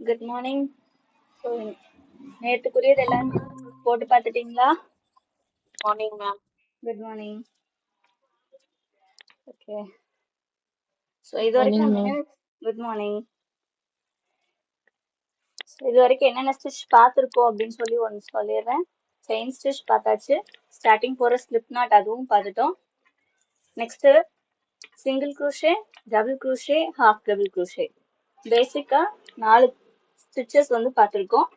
Good morning. So நேற்றுக்குரியது எல்லாம் போட்டு பார்த்துட்டீங்களா? Morning ma'am. Good morning. Okay. So இது வரைக்கும் நம்ம என்ன குட் மார்னிங். ஸோ இது வரைக்கும் என்னென்ன ஸ்டிச் பார்த்துருக்கோம் அப்படின்னு சொல்லி ஒன்று சொல்லிடுறேன். செயின் ஸ்டிச் பார்த்தாச்சு. ஸ்டார்டிங் போகிற ஸ்லிப் நாட் அதுவும் பார்த்துட்டோம். Next single crochet, double crochet, half double crochet. பேசிக்காக 4 ஸ்டிச்சஸ் வந்து பார்த்துருக்கோம்.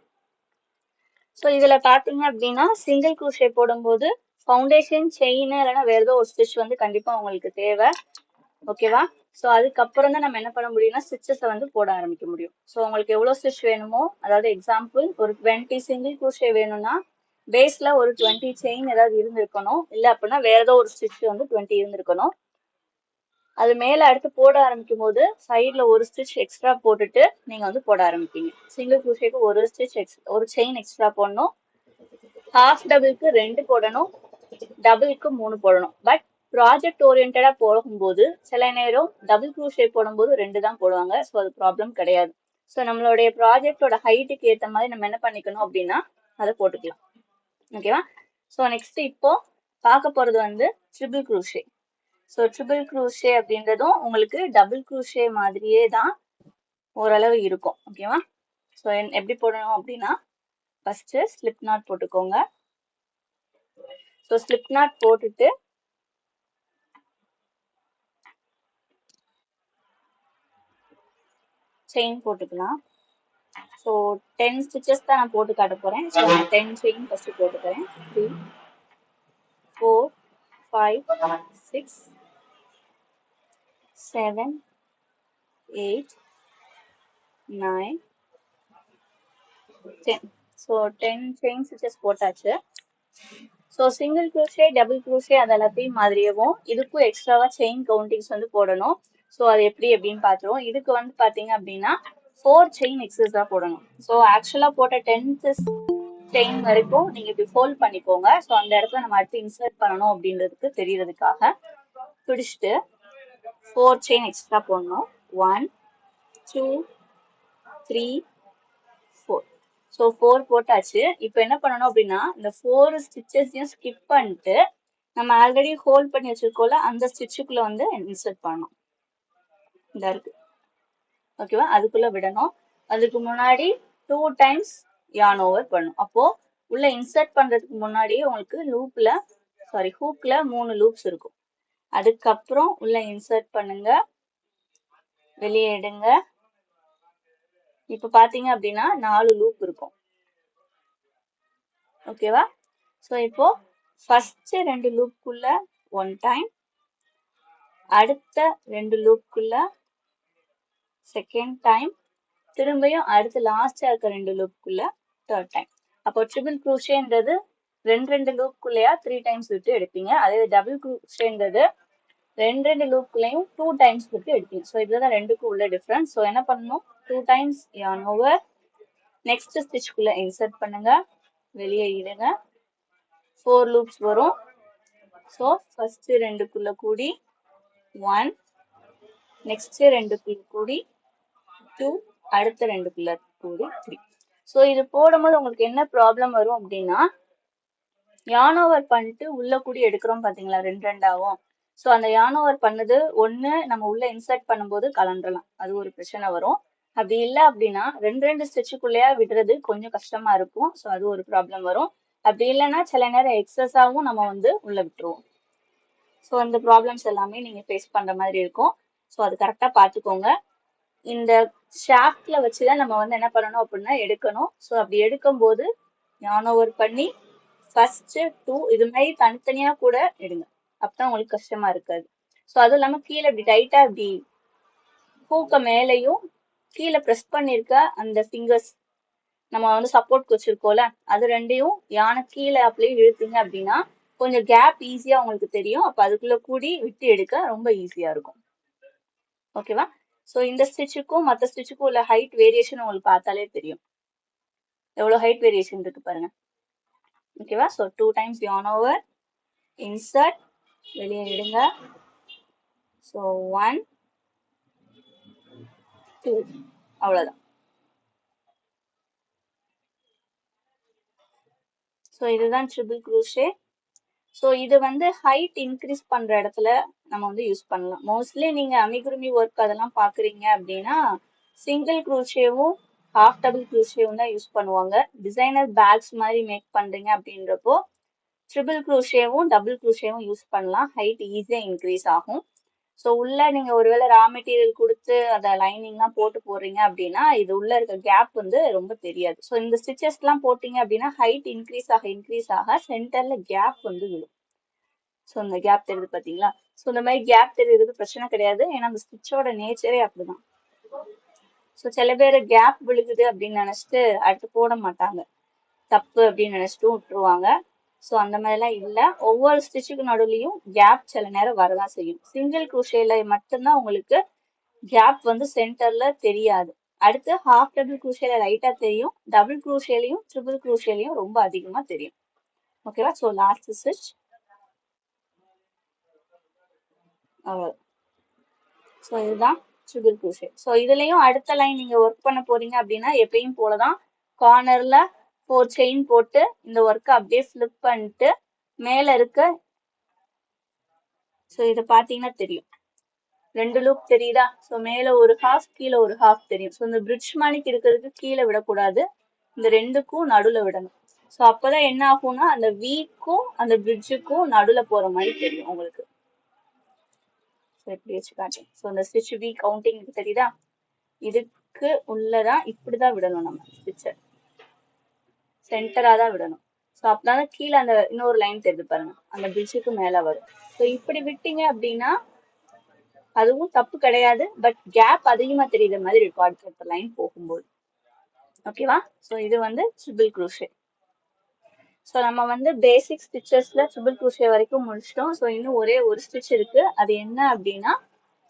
ஸோ இதில் பார்த்தீங்க அப்படின்னா சிங்கிள் க்ரூஷே போடும்போது ஃபவுண்டேஷன் செயின் இல்லைன்னா வேற ஏதோ ஒரு ஸ்டிச் வந்து கண்டிப்பாக உங்களுக்கு தேவை. ஓகேவா? ஸோ அதுக்கப்புறம் தான் நம்ம என்ன பண்ண முடியும்னா ஸ்டிச்சஸை வந்து போட ஆரம்பிக்க முடியும். ஸோ உங்களுக்கு எவ்வளோ ஸ்டிச் வேணுமோ, அதாவது எக்ஸாம்பிள் ஒரு 20 சிங்கிள் க்ரூஷே வேணும்னா பேஸ்ல ஒரு 20 செயின் ஏதாவது இருந்திருக்கணும். இல்லை அப்படின்னா வேற ஏதோ ஒரு ஸ்டிச் வந்து 20 இருந்திருக்கணும். அது மேல அடுத்து போட ஆரம்பிக்கும் போது சைட்ல ஒரு ஸ்டிச் எக்ஸ்ட்ரா போட்டுட்டு நீங்க வந்து போட ஆரம்பிப்பீங்க. சிங்கிள் க்ரூஷேக்கு ஒரு ஸ்டிச் ஒரு செயின் எக்ஸ்ட்ரா போடணும். ஹாஃப் டபுளுக்கு 2 போடணும், டபுளுக்கு 3 போடணும். பட் ப்ராஜெக்ட் ஓரியன்டா போகும்போது சில நேரம் டபுள் க்ரூஷே போடும்போது 2 தான் போடுவாங்க. ஸோ அது ப்ராப்ளம் கிடையாது. ஸோ நம்மளுடைய ப்ராஜெக்டோட ஹைட்டுக்கு ஏற்ற மாதிரி நம்ம என்ன பண்ணிக்கணும் அப்படின்னா அதை போட்டுக்கலாம். ஓகேவா? ஸோ நெக்ஸ்ட் இப்போ பார்க்க போறது வந்து triple crochet. So triple crochet அப்படின்றதும் உங்களுக்கு டபுள் க்ரூஷே மாதிரியே தான் ஓரளவு இருக்கும். ஓகேவா? ஸோ எப்படி போடணும் அப்படின்னா ஃபர்ஸ்ட் ஸ்லிப் நாட் போட்டுக்கோங்க. ஸோ ஸ்லிப் நாட் போட்டுட்டு செயின் போட்டுக்கலாம். ஸோ 10 ஸ்டிச்சஸ் தான் நான் போட்டு காட்ட போறேன். ஸோ 10 செயின் ஃபர்ஸ்ட் போட்டுக்கிறேன். 3 4 5 6 7 8 9 10. ஸோ 10 செயின் ஸ்டிச்சஸ் போட்டாச்சு. So single crochet, double crochet அது எல்லாத்தையும் மாதிரியவும் இதுக்கும் எக்ஸ்ட்ராவா செயின் கவுண்டிங்ஸ் வந்து போடணும். ஸோ அது எப்படி அப்படின்னு பார்த்துருவோம். இதுக்கு வந்து பார்த்தீங்க அப்படின்னா 4 செயின் எக்ஸஸா போடணும். ஸோ ஆக்சுவலா போட்ட 10th செயின் வரைக்கும் நீங்க இப்படி ஃபோல்ட் பண்ணிக்கோங்க. ஸோ அந்த இடத்துல நம்ம அடுத்து இன்சர்ட் பண்ணணும் அப்படின்றதுக்கு தெரியறதுக்காக பிடிச்சிட்டு 4 செயின் எக்ஸ்ட்ரா போடணும். 1 2 3 4. ஸோ 4 போட்டாச்சு. இப்போ என்ன பண்ணணும் அப்படின்னா இந்த 4 ஸ்டிச்சஸையும் ஸ்கிப் பண்ணிட்டு நம்ம ஆல்ரெடி ஹோல்ட் பண்ணி வச்சிருக்கோம்ல அந்த ஸ்டிச்சுக்குள்ள வந்து இன்சர்ட் பண்ணணும். இந்த இருக்கு. ஓகேவா? அதுக்குள்ள விடணும். அதுக்கு முன்னாடி 2 டைம்ஸ் yarn over பண்ணும். அப்போ உள்ள இன்சர்ட் பண்றதுக்கு முன்னாடியே உங்களுக்கு ஹூக்ல 3 லூப்ஸ் இருக்கும். அதுக்கப்புறம் உள்ள இன்சர்ட் பண்ணுங்க, வெளியே எடுங்க. இப்ப பாத்தீங்க அப்படின்னா 4 லூப் இருக்கும். ஓகேவா? ஸோ இப்போ ஃபர்ஸ்ட் 2 லூப்குள்ள 1 டைம், அடுத்த 2 லூப்குள்ள செகண்ட் டைம், திரும்பியும் அடுத்து லாஸ்டா இருக்க 2 லூப்குள்ள தேர்ட் டைம். அப்போ ட்ரிபிள் க்ரூஷேன்றது 2 லூப்குள்ளேயா 3 டைம்ஸ் விட்டு எடுப்பீங்க. அதே டபுள் க்ரூஷேன்றது 2 லூப்குள்ளேயும் 2 டைம்ஸ் விட்டு எடுப்பீங்க. ஸோ இதுதான் ரெண்டுக்கும் உள்ள டிஃபரன்ஸ். ஸோ என்ன பண்ணணும்? 2 டைம்ஸ் yarn over, நெக்ஸ்ட் ஸ்டிச்சுக்குள்ள இன்சர்ட் பண்ணுங்க, வெளியே இடுங்க. 4 லூப்ஸ் வரும். ஸோ ஃபர்ஸ்ட் 2க்குள்ள கூடி 1, நெக்ஸ்ட் 2க்குள்ள கூடி 2, அடுத்த 2க்குள்ள கூடி 3. ஸோ இது போடும்போது உங்களுக்கு என்ன ப்ராப்ளம் வரும் அப்படின்னா yarn over பண்ணிட்டு உள்ள கூடி எடுக்கிறோம் பாத்தீங்களா 2ஆவும். ஸோ அந்த yarn over பண்ணது ஒண்ணு நம்ம உள்ள இன்சர்ட் பண்ணும்போது கலந்துடலாம், அது ஒரு பிரச்சனை வரும். அப்படி இல்லை அப்படின்னா 2 ஸ்டிச்சுக்குள்ளேயா விடுறது கொஞ்சம் கஷ்டமா இருக்கும். ஸோ அது ஒரு ப்ராப்ளம் வரும். அப்படி இல்லைன்னா சில நேரம் எக்ஸஸாவும் நம்ம வந்து உள்ள விட்டுருவோம். ஸோ அந்த ப்ராப்ளம்ஸ் எல்லாமே நீங்க ஃபேஸ் பண்ற மாதிரி இருக்கும். ஸோ அது கரெக்டா பார்த்துக்கோங்க. இந்த ஷாஃப்ட்ல வச்சுதான் நம்ம வந்து என்ன பண்ணணும் அப்படின்னா எடுக்கணும். ஸோ அப்படி எடுக்கும் போது yarn over பண்ணி ஃபர்ஸ்ட் 2 இது மாதிரி தனித்தனியா கூட எடுங்க. அப்பதான் உங்களுக்கு கஷ்டமா இருக்காது. ஸோ அதுவும் இல்லாம கீழே இப்படி டைட்டா இப்படி ஹூக்க மேலையும் கீழே ப்ரெஸ் பண்ணிருக்க அந்த ஃபிங்கர்ஸ் நம்ம வந்து சப்போர்ட் வச்சிருக்கோம்ல அது ரெண்டையும் யானை கீழே அப்படியே இழுத்தீங்க அப்படின்னா கொஞ்சம் கேப் ஈஸியா உங்களுக்கு தெரியும். அப்ப அதுக்குள்ள கூடி விட்டு எடுக்க ரொம்ப ஈஸியா இருக்கும். ஓகேவா? ஸோ இந்த ஸ்டிச்சுக்கும் மற்ற ஸ்டிச்சுக்கும் உள்ள ஹைட் வேரியேஷன் உங்களுக்கு பார்த்தாலே தெரியும் எவ்வளவு ஹைட் வேரியேஷன் இருக்கு பாருங்க. ஓகேவா? So 2 times yarn over, insert, வெளியே எடுங்க. ஸோ 1 2 அவ்வளவுதான். ஸோ இதுதான் ட்ரிபிள் க்ரூஷே. ஸோ இது வந்து ஹைட் இன்க்ரீஸ் பண்ற இடத்துல நம்ம வந்து யூஸ் பண்ணலாம். மோஸ்ட்லி நீங்க அமிகுருமி ஒர்க் அதெல்லாம் பாக்குறீங்க அப்படின்னா சிங்கிள் க்ரூஷேவும் ஹாஃப் டபுள் க்ரூஷேவும் தான் யூஸ் பண்ணுவாங்க. டிசைனர் பேக்ஸ் மாதிரி மேக் பண்றீங்க அப்படின்றப்போ ட்ரிபிள் க்ரூஷேவும் டபுள் க்ரூஷேவும் யூஸ் பண்ணலாம். ஹைட் ஈஸியா இன்க்ரீஸ் ஆகும். ஸோ உள்ள நீங்க ஒருவேளை ரா மெட்டீரியல் கொடுத்து அதை லைனிங்லாம் போட்டு போடுறீங்க அப்படின்னா இது உள்ள இருக்க கேப் வந்து ரொம்ப தெரியாது. ஸோ இந்த ஸ்டிச்சஸ் எல்லாம் போட்டீங்க அப்படின்னா ஹைட் இன்க்ரீஸ் ஆக சென்டர்ல கேப் வந்து விடும். ஸோ இந்த கேப் தெரியுது பாத்தீங்களா? ஸோ இந்த மாதிரி கேப் தெரியுறது பிரச்சனை கிடையாது, ஏன்னா அந்த ஸ்டிச்சோட நேச்சரே அப்படிதான். ஸோ சில பேர் கேப் விழுகுது அப்படின்னு நினைச்சிட்டு அடுத்து போட மாட்டாங்க, தப்பு அப்படின்னு நினைச்சிட்டு விட்டுருவாங்க. ஸோ அந்த மாதிரிலாம் இல்லை. ஒவ்வொரு ஸ்டிச்சுக்கு நடுவுலையும் கேப் சில நேரம் வரதான் செய்யும். சிங்கிள் க்ரூஷேல மட்டும்தான் உங்களுக்கு கேப் வந்து சென்டர்ல தெரியாது. அடுத்து ஹாஃப் டபுள் க்ரூஷேல லைட்டா தெரியும். டபுள் க்ரூஷேலையும் ட்ரிபிள் க்ரூஷேலையும் ரொம்ப அதிகமா தெரியும். ஓகேவா? ஸோ லாஸ்ட் ஸ்டிச் அவ்வளோ. ஸோ இதுதான் ட்ரிபிள் க்ரூஷே. ஸோ இதுலயும் அடுத்த லைன் நீங்க ஒர்க் பண்ண போறீங்க அப்படின்னா எப்பயும் போலதான் கார்னர்ல 4 செயின் போட்டு இந்த ஒர்க்கை அப்படியே ஃபிளிப் பண்ணிட்டு மேல இருக்க, ஸோ இதை பார்த்தீங்கன்னா தெரியும் 2 லூப் தெரியுதா? ஸோ மேல ஒரு ஹாஃப் கீழே ஒரு ஹாஃப் தெரியும். ஸோ இந்த பிரிட்ஜ் மானிக்கு இருக்கிறதுக்கு கீழே விடக்கூடாது, இந்த ரெண்டுக்கும் நடுவில் விடணும். ஸோ அப்போதான் என்ன ஆகும்னா அந்த வீக்கும் அந்த பிரிட்ஜுக்கும் நடுவில் போற மாதிரி தெரியும் உங்களுக்கு. ஸோ இப்படி வச்சு காட்டேன். ஸோ இந்த ஸ்டிச் வி கவுண்டிங் தெரியுதா? இதுக்கு உள்ளதான் இப்படிதான் விடணும், நம்ம ஸ்டிச்சை சென்டரா தான் விடணும். ஸோ அப்பதான் கீழே அந்த இன்னொரு லைன் தெரியுது பாருங்க, அந்த பிரிட்ஜுக்கு மேல வரும். ஸோ இப்படி விட்டீங்க அப்படின்னா அதுவும் தப்பு கிடையாது, பட் கேப் அதிகமா தெரியுற மாதிரி இருக்கும் அடுத்த லைன் போகும்போது. ஓகேவா? ஸோ இது வந்து ட்ரிபிள் க்ரூஷே. ஸோ நம்ம வந்து பேசிக் ஸ்டிச்சஸ்ல ட்ரிபிள் க்ரூஷே வரைக்கும் முடிச்சிட்டோம். ஸோ இன்னும் ஒரே ஒரு ஸ்டிச் இருக்கு. அது என்ன அப்படின்னா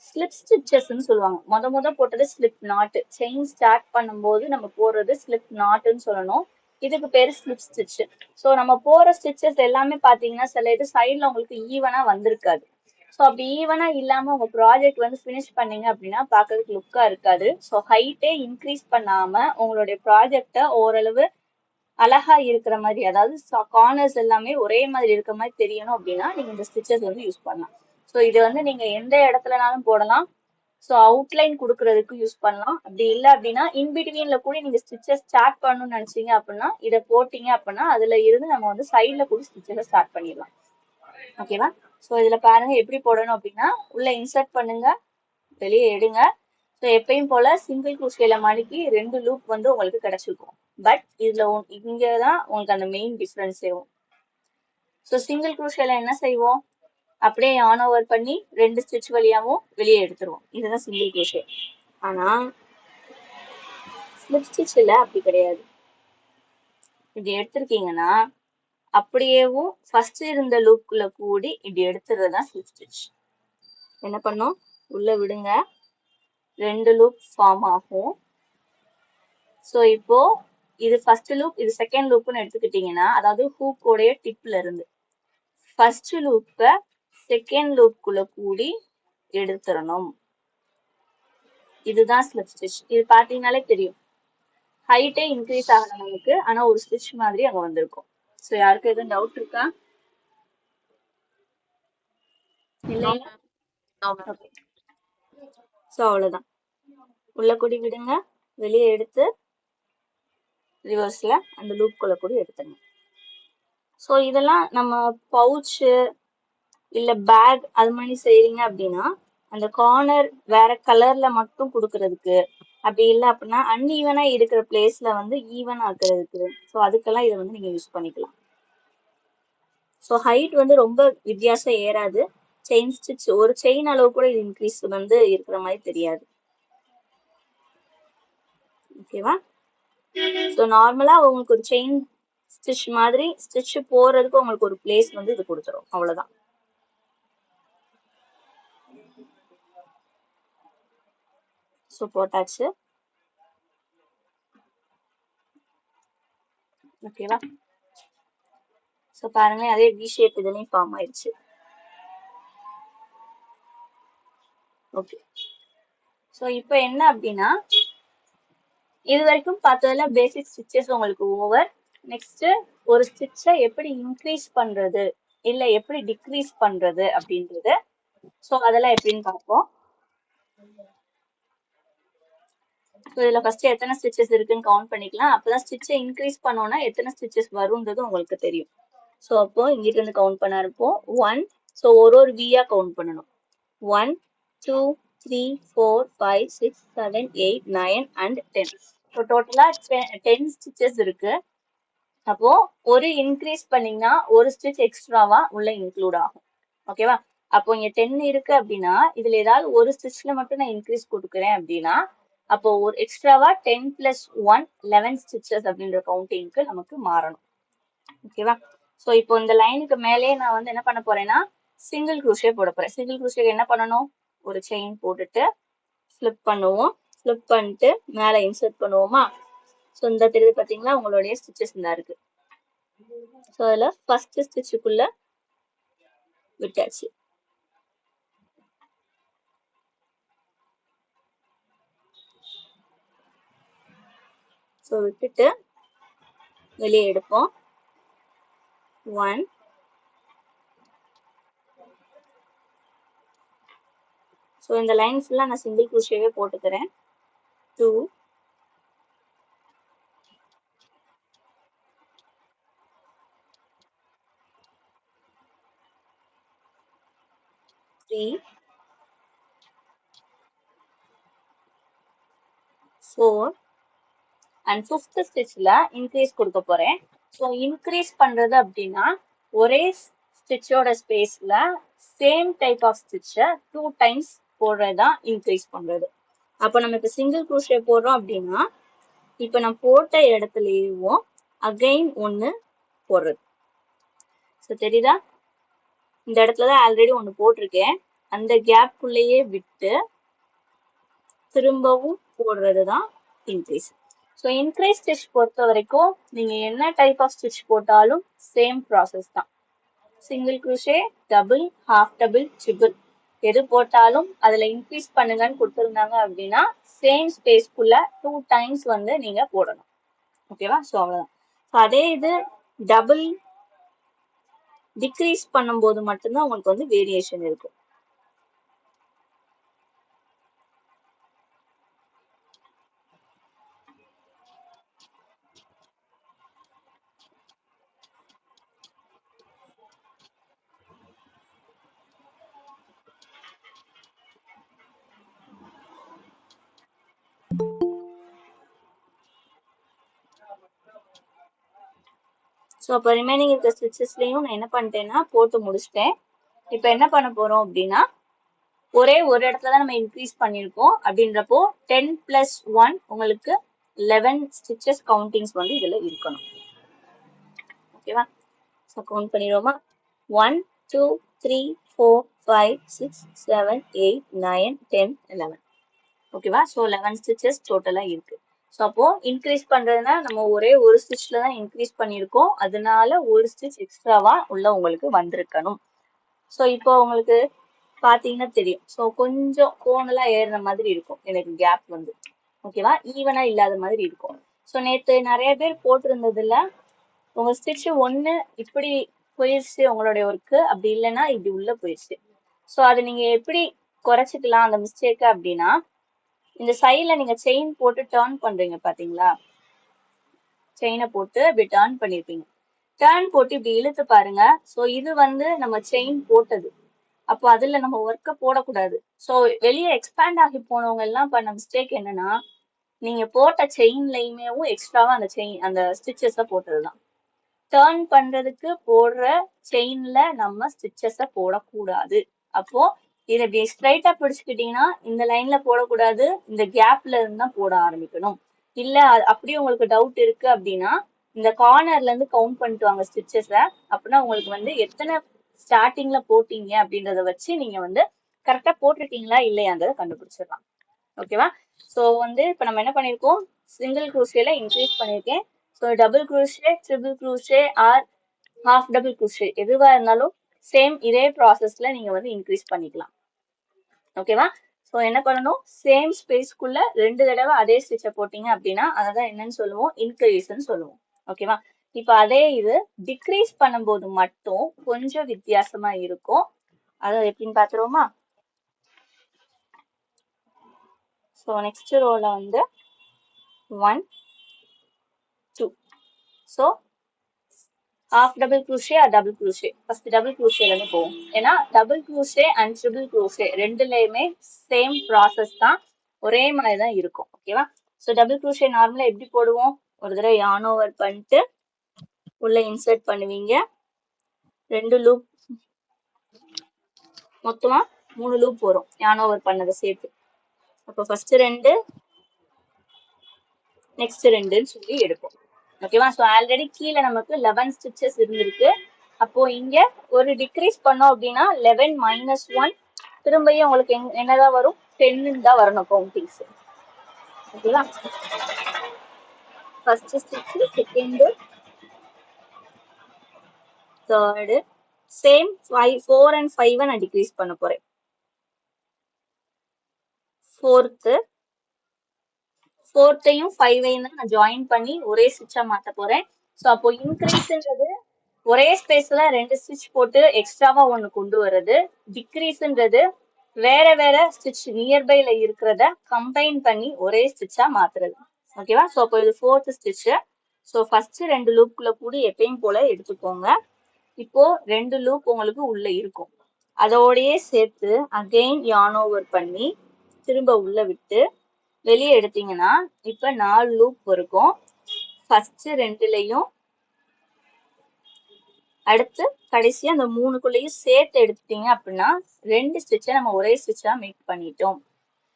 ஸ்லிப் ஸ்டிச்சஸ்ன்னு சொல்லுவாங்க. முத போட்டது ஸ்லிப் நாட். செயின் ஸ்டார்ட் பண்ணும்போது நம்ம போடுறது ஸ்லிப் நாட்னு சொல்லணும். இதுக்கு பேரு ஸ்லிப் ஸ்டிச். ஸோ நம்ம போற ஸ்டிச்சஸ் எல்லாமே பாத்தீங்கன்னா சில இது சைட்ல உங்களுக்கு ஈவனா வந்திருக்காது. ஸோ அப்படி ஈவனா இல்லாம உங்க ப்ராஜெக்ட் வந்து ஃபினிஷ் பண்ணீங்க அப்படின்னா பாக்குறதுக்கு லுக்கா இருக்காது. ஸோ ஹைட்டே இன்க்ரீஸ் பண்ணாம உங்களுடைய ப்ராஜெக்டை ஓரளவு அழகா இருக்கிற மாதிரி, அதாவது கார்னர்ஸ் எல்லாமே ஒரே மாதிரி இருக்கிற மாதிரி தெரியணும் அப்படின்னா நீங்க இந்த ஸ்டிச்சஸ் வந்து யூஸ் பண்ணலாம். ஸோ இது வந்து நீங்க எந்த இடத்துலனாலும் போடலாம். ஸோ அவுட்லைன் கொடுக்கறதுக்கு யூஸ் பண்ணலாம். அப்படி இல்லை அப்படின்னா இன்பிட்வீன்ல கூட நீங்க ஸ்டிச்சஸ் ஸ்டார்ட் பண்ணணும்னு நினைச்சீங்க அப்படின்னா இதை போட்டீங்க அப்படின்னா அதுல இருந்து நம்ம வந்து சைட்ல கூட ஸ்டிச்சஸ் ஸ்டார்ட் பண்ணிடலாம். ஓகேவா? ஸோ இதுல பாருங்க எப்படி போடணும் அப்படின்னா உள்ள இன்சர்ட் பண்ணுங்க, வெளியே எடுங்க. ஸோ எப்பயும் போல சிங்கிள் க்ரூஷேல மணிக்கு 2 லூப் வந்து உங்களுக்கு கிடைச்சிருக்கும். பட் இதுல இங்கதான் உங்களுக்கு அந்த மெயின் டிஃபரன்ஸ் ஆகும். ஸோ சிங்கிள் க்ரூஷேல என்ன செய்வோம், அப்படியே ஆன் ஓவர் பண்ணி 2 ஸ்டிச் வழியாவும் வெளியே எடுத்துருவோம். இதுதான் சிங்கிள் க்ரூஷே. ஆனா ஸ்லிப் ஸ்டிச்ல அப்படி கிடையாது. இப்படி எடுத்திருக்கீங்கன்னா அப்படியேவும் ஃபர்ஸ்ட் இருந்த லூப்குள்ள கூடி இப்படி எடுத்துறதுதான் ஸ்லிப் ஸ்டிச். என்ன பண்ணும், உள்ள விடுங்க, 2 லூப் ஃபார்ம் ஆகும். ஸோ இப்போ இது ஃபர்ஸ்ட் லூப், இது செகண்ட் லூப்னு எடுத்துக்கிட்டீங்கன்னா அதாவது ஹூக்கோடைய டிப்ல இருந்து ஃபர்ஸ்ட் லூப்பை செகண்ட் லூப்குள்ள கூடி எடுத்துடணும். இதுதான் ஸ்லிப் ஸ்டிச். இது பாத்தீங்கன்னாலே தெரியும் ஹைட்டே இன்க்ரீஸ் ஆகணும் நமக்கு, ஆனா ஒரு ஸ்டிச் மாதிரி அங்க வந்திருக்கும். ஸோ யாருக்கு எதுவும் டவுட் இருக்கா? இல்லையா? ஓகே. ஸோ அவ்வளவுதான். உள்ள கூடி விடுங்க, வெளியே எடுத்து ரிவர்ஸ்ல அந்த லூப்குள்ள கூட எடுத்துங்க. ஸோ இதெல்லாம் நம்ம பவுச்சு இல்ல பேக் அது மாதிரி செய்றீங்க அப்படின்னா அந்த கார்னர் வேற கலர்ல மட்டும் கொடுக்கறதுக்கு, அப்படி இல்லை அப்படின்னா அன்ஈவனா இருக்கிற பிளேஸ்ல வந்து ஈவனா ஆக்குறதுக்கு, ஸோ அதுக்கெல்லாம் இதை வந்து நீங்க யூஸ் பண்ணிக்கலாம். ஸோ ஹைட் வந்து ரொம்ப வித்தியாசம் ஏறாது. செயின் ஸ்டிச் ஒரு செயின் அளவு கூட இது இன்க்ரீஸ் வந்து இருக்கிற மாதிரி தெரியாது. ஓகேவா? ஸோ நார்மலா உங்களுக்கு ஒரு செயின் ஸ்டிச் மாதிரி ஸ்டிச் போறதுக்கு உங்களுக்கு ஒரு பிளேஸ் வந்து இது கொடுத்துரும், அவ்வளவுதான். ஸோ போட்டாச்சு. ஓகேவா? ஸோ பாருங்க அதே வி ஷேப் இதுலயும் ஃபார்ம் ஆயிடுச்சு. ஓகே. ஸோ இப்போ என்ன அப்படின்னா இது வரைக்கும் பார்த்ததுல பேசிக் ஸ்டிச்சஸ் உங்களுக்கு ஓவர். நெக்ஸ்ட் ஒரு ஸ்டிச்சை எப்படி இன்க்ரீஸ் பண்றது இல்ல எப்படி டிக்ரீஸ் பண்றது அப்படின்றது. ஸோ அதெல்லாம் எப்படின்னு பார்ப்போம். ஸோ இதுல ஃபர்ஸ்ட் எத்தனை ஸ்டிச்சஸ் இருக்குன்னு கவுண்ட் பண்ணிக்கலாம். அப்பதான் ஸ்டிச்சை இன்க்ரீஸ் பண்ணோம்னா எத்தனை ஸ்டிச்சஸ் வரும்ன்றது உங்களுக்கு தெரியும். ஸோ அப்போ இங்கிட்ட இருந்து கவுண்ட் பண்ண இருப்போம் 1. ஸோ ஒரு வியா கவுண்ட் பண்ணணும். 1 2 3 4 5 6 7 8 9 and 10. ஸோ டோட்டலா 10 ஸ்டிச்சஸ் இருக்கு. அப்போ ஒரு இன்க்ரீஸ் பண்ணீங்கன்னா ஒரு ஸ்டிச் எக்ஸ்ட்ராவா உள்ள இன்க்ளூட் ஆகும். ஓகேவா? அப்போ இங்க 10 இருக்கு அப்படின்னா இதுல ஏதாவது ஒரு ஸ்டிச்ல மட்டும் நான் இன்க்ரீஸ் கொடுக்குறேன் அப்படின்னா அப்போ ஒரு எக்ஸ்ட்ராவா 10 + 1 11 ஸ்டிச்சஸ் அப்படின்ற கவுண்டிங்க்கு நமக்கு மாறணும். ஓகேவா? ஸோ இப்போ இந்த லைனுக்கு மேலே நான் வந்து என்ன பண்ண போறேன்னா சிங்கிள் க்ரூஷே போட போறேன். சிங்கிள் க்ரூஷே என்ன பண்ணணும்? ஒரு செயின் போட்டுட்டு ஃபிளிப் பண்ணுவோம். ஃபிளிப் பண்ணிட்டு மேல இன்சர்ட் பண்ணுவோமா? ஸோ இந்த தெரியுது பாத்தீங்களா உங்களுடைய ஸ்டிச்சஸ் இந்த இருக்கு. ஸோ அதுல ஃபர்ஸ்ட் ஸ்டிச்சுக்குள்ள விட்டாச்சு. ஸோ விட்டுட்டு வெளியே எடுப்போம். 1 ஸோ இந்த லைன் ஃபுல்லா நான் சிங்கிள் க்ரூஷேவே போட்டுக்கிறேன். 2 3 4 அண்ட் 5th ஸ்டிச்ல இன்க்ரீஸ் கொடுக்க போறேன். ஸோ இன்க்ரீஸ் பண்றது அப்படின்னா ஒரே ஸ்டிச்சோட ஸ்பேஸ்ல சேம் டைப் ஆஃப் ஸ்டிச்சை 2 டைம்ஸ் போடுறதுதான் இன்க்ரீஸ் பண்றது. அப்போ நம்ம இப்போ சிங்கிள் க்ரூஷே போடுறோம் அப்படின்னா இப்போ நான் போட்ட இடத்துலயும் அகைன் ஒன்று போடுறது. ஸோ தெரியுதா? இந்த இடத்துலதான் ஆல்ரெடி ஒன்று போட்டிருக்கேன். அந்த கேப்புள்ளேயே விட்டு திரும்பவும் போடுறது தான் இன்க்ரீஸ். ஸோ இன்க்ரீஸ் ஸ்டிச் பொறுத்த வரைக்கும் நீங்க என்ன டைப் ஆஃப் ஸ்டிச் போட்டாலும் சேம் ப்ராசஸ் தான். Single crochet, double, half double, triple எது போட்டாலும் அதுல இன்க்ரீஸ் பண்ணுங்கன்னு கொடுத்துருந்தாங்க அப்படின்னா சேம் ஸ்பேஸ்க்குள்ள 2 டைம்ஸ் வந்து நீங்க போடணும். ஓகேவா? ஸோ அவ்வளவுதான். ஸோ அதே இது டபுள் டிக்ரீஸ் பண்ணும்போது மட்டும்தான் உங்களுக்கு வந்து வேரியேஷன் இருக்கும். ஸோ அப்போ ரிமைனிங் இருக்க ஸ்டிச்சஸ்லையும் நான் என்ன பண்ணிட்டேன்னா போட்டு முடிச்சிட்டேன். இப்போ என்ன பண்ண போறோம் அப்படின்னா ஒரே ஒரு இடத்துல தான் நம்ம இன்க்ரீஸ் பண்ணியிருக்கோம். அப்படின்றப்போ 10 + 1 உங்களுக்கு 11 ஸ்டிச்சஸ் கவுண்டிங்ஸ் வந்து இதுல இருக்கணும். ஓகேவா? ஸோ கவுண்ட் பண்ணிடுவோமா? 1 2 3 4 5 6 7 8 9 10 11. ஓகேவா? ஸோ 11 ஸ்டிச்சஸ் டோட்டலா இருக்கு. ஸோ அப்போ இன்க்ரீஸ் பண்றதுனா நம்ம ஒரே ஒரு ஸ்டிச்ல தான் இன்க்ரீஸ் பண்ணியிருக்கோம். அதனால ஒரு ஸ்டிச் எக்ஸ்ட்ராவா உள்ள உங்களுக்கு வந்திருக்கணும். ஸோ இப்போ உங்களுக்கு பாத்தீங்கன்னா தெரியும். ஸோ கொஞ்சம் கோணலா ஏறுற மாதிரி இருக்கும் எனக்கு கேப் வந்து. ஓகேவா? ஈவனா இல்லாத மாதிரி இருக்கும். ஸோ நேற்று நிறைய பேர் போட்டிருந்ததுல உங்க ஸ்டிச் ஒண்ணு இப்படி போயிடுச்சு உங்களுடைய ஒர்க்கு, அப்படி இல்லைன்னா இப்படி உள்ள போயிடுச்சு. ஸோ அதை நீங்க எப்படி குறைச்சிக்கலாம் அந்த மிஸ்டேக் அப்படின்னா இந்த சைட்ல நீங்க செயின் போட்டு டர்ன் பண்றீங்க பாத்தீங்களா? செயினை போட்டு இப்படி டர்ன் பண்ணிருப்பீங்க. டர்ன் போட்டு இப்படி இழுத்து பாருங்க. ஸோ இது வந்து நம்ம செயின் போட்டது. அப்போ அதுல நம்ம ஒர்க்கை போடக்கூடாது. ஸோ வெளியே எக்ஸ்பேண்ட் ஆகி போனவங்க எல்லாம் பண்ண மிஸ்டேக் என்னன்னா நீங்க போட்ட செயின்லயுமே எக்ஸ்ட்ராவா அந்த செயின் அந்த ஸ்டிச்சஸ போட்டதுதான். டர்ன் பண்றதுக்கு போடுற செயின்ல நம்ம ஸ்டிச்சஸ போடக்கூடாது. அப்போ இதை இப்படி ஸ்ட்ரைட்டா பிடிச்சுக்கிட்டீங்கன்னா இந்த லைன்ல போடக்கூடாது, இந்த கேப்ல இருந்து தான் போட ஆரம்பிக்கணும். இல்ல அப்படியே உங்களுக்கு டவுட் இருக்கு அப்படின்னா இந்த கார்னர்ல இருந்து கவுண்ட் பண்ணிட்டு வாங்க ஸ்டிச்சஸ. அப்படின்னா உங்களுக்கு வந்து எத்தனை ஸ்டார்டிங்ல போட்டீங்க அப்படின்றத வச்சு நீங்க வந்து கரெக்டா போட்டிருக்கீங்களா இல்லையான்றத கண்டுபிடிச்சிடலாம். ஓகேவா? ஸோ வந்து இப்போ நம்ம என்ன பண்ணிருக்கோம், சிங்கிள் க்ரூஷேல இன்க்ரீஸ் பண்ணிருக்கேன். So double crochet, triple crochet or half double crochet எதுவா இருந்தாலும் சேம் இதே ப்ராசஸ்ல நீங்க வந்து இன்க்ரீஸ் பண்ணிக்கலாம். ஓகேவா? ஸோ என்ன பண்ணணும், சேம் ஸ்பேஸ்க்குள்ள 2 தடவை அதே ஸ்டிச்சை போட்டீங்க அப்படின்னா அதான் என்னன்னு சொல்லுவோம், இன்க்ரீஸ்ன்னு சொல்லுவோம். ஓகேவா? இப்ப அதே இது டிக்ரீஸ் பண்ணும்போது மட்டும் கொஞ்சம் வித்தியாசமா இருக்கும். அதை எப்படின்னு பாத்துருவோமா? ஸோ நெக்ஸ்ட் ரோல வந்து 1 2. So half double crochet or double crochet. First double crochet ல இருந்து போவோம். ஏன்னா double crochet and triple crochet ரெண்டுலயுமே சேம் ப்ராசஸ் தான், ஒரே மாதிரி தான் இருக்கும். ஓகேவா? ஸோ டபுள் crochet நார்மலா எப்படி போடுவோம்? ஒரு தடவை yarn over பண்ணிட்டு உள்ள இன்சர்ட் பண்ணுவீங்க. 2 லூப், மொத்தமா 3 லூப் வரும் yarn over பண்ணதை சேர்த்து. அப்போ ஃபர்ஸ்ட் 2 நெக்ஸ்ட் 2ன்னு சொல்லி எடுப்போம். ஓகேவா? ஸோ ஆல்ரெடி கீழே நமக்கு 11 ஸ்டிச்சஸ் இருந்திருக்கு. அப்போ இங்க ஒரு டிக்ரீஸ் பண்ணோம் அப்படின்னா 11 minus 1 திரும்பியும் உங்களுக்கு என்னதான் வரும்? 10 தான் வரணும் கவுண்டிங்ஸ். ஓகேவா? First stitch, second, third, same 4 and 5 நான் டிக்ரீஸ் பண்ண போறேன். ஃபோர்த்தையும் 5ஐயும் தான் நான் ஜாயின் பண்ணி ஒரே ஸ்டிச்சா மாத்த போறேன். ஸோ அப்போ இன்க்ரீஸ்ன்றது ஒரே ஸ்பேஸ்ல 2 ஸ்டிச் போட்டு எக்ஸ்ட்ராவா ஒண்ணு கொண்டு வர்றது. டிக்ரீஸ்ன்றது வேற வேற ஸ்டிச் நியர்பைல இருக்கிறத கம்பைன் பண்ணி ஒரே ஸ்டிச்சா மாத்துறது. ஓகேவா? ஸோ அப்போ இது 4th ஸ்டிச். ஸோ ஃபர்ஸ்ட் 2 லூப்குள்ள கூடி எப்பயும் போல எடுத்துக்கோங்க. இப்போ 2 லூப் உங்களுக்கு உள்ள இருக்கும். அதோடயே சேர்த்து அகைன் yarn over பண்ணி திரும்ப உள்ள விட்டு வெளியே எடுத்தீங்கன்னா இப்ப 4 லூப் இருக்கும். ஃபர்ஸ்ட் 2லயும் அடுத்து கடைசி அந்த 3குள்ளேயும் சேர்த்து எடுத்துட்டீங்க அப்படின்னா 2 ஸ்டிச்சை நம்ம ஒரே ஸ்டிச்சா மேக் பண்ணிட்டோம்.